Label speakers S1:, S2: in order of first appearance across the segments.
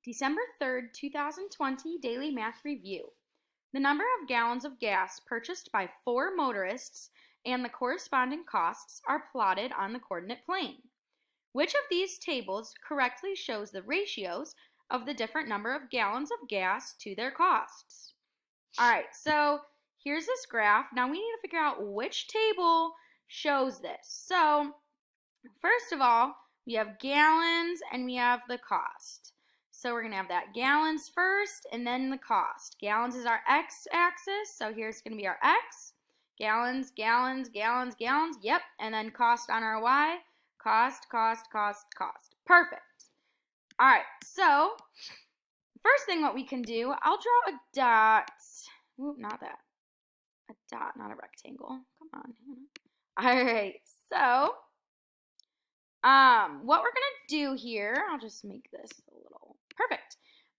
S1: December 3rd, 2020 Daily Math Review. The number of gallons of gas purchased by 4 motorists and the corresponding costs are plotted on the coordinate plane. Which of these tables correctly shows the ratios of the different number of gallons of gas to their costs? All right, so here's this graph. Now we need to figure out which table shows this. So first of all, we have gallons and we have the cost. So we're going to have that gallons first and then the cost. Gallons is our x-axis, so here's going to be our x. Gallons, gallons, gallons, gallons, yep. And then cost on our y. Cost, cost, cost, cost. Perfect. All right, so first thing what we can do, I'll draw a dot. Oop, not that. A dot, not a rectangle. Come on, Hannah. All right, so what we're going to do here, I'll just make this a little perfect.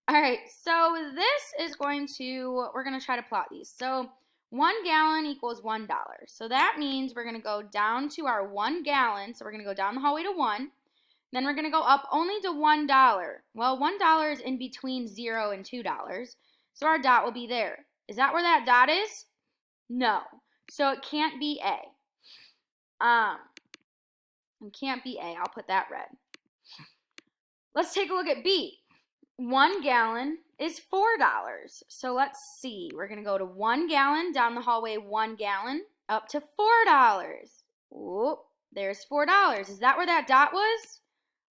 S1: All right, so this is we're going to try to plot these. So 1 gallon equals $1. So that means we're going to go down to our 1 gallon. So we're going to go down the hallway to 1. Then we're going to go up only to $1. Well, $1 is in between 0 and $2. So our dot will be there. Is that where that dot is? No. So it can't be A. It can't be A. I'll put that red. Let's take a look at B. 1 gallon is $4. So let's see. We're going to go to 1 gallon, down the hallway 1 gallon, up to $4. Oop, there's $4. Is that where that dot was?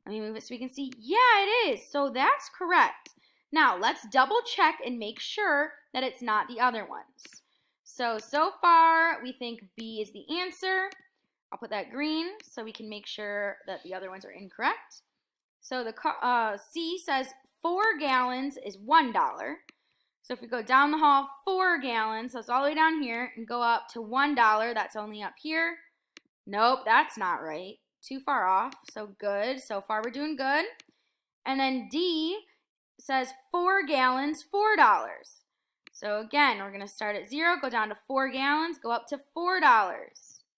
S1: Let me move it so we can see. Yeah, it is. So that's correct. Now, let's double check and make sure that it's not the other ones. So far, we think B is the answer. I'll put that green so we can make sure that the other ones are incorrect. So the C says 4 gallons is $1. So if we go down the hall 4 gallons, so it's all the way down here, and go up to $1, that's only up here. Nope, that's not right. Too far off. So good. So far we're doing good. And then D says 4 gallons, $4. So again, we're going to start at 0, go down to 4 gallons, go up to $4.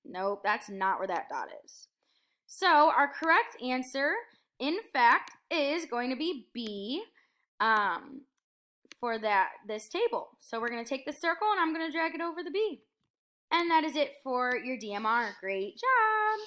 S1: Nope, that's not where that dot is. So our correct answer, in fact, is going to be B for this table. So we're going to take the circle and I'm going to drag it over the B. And that is it for your DMR. Great job!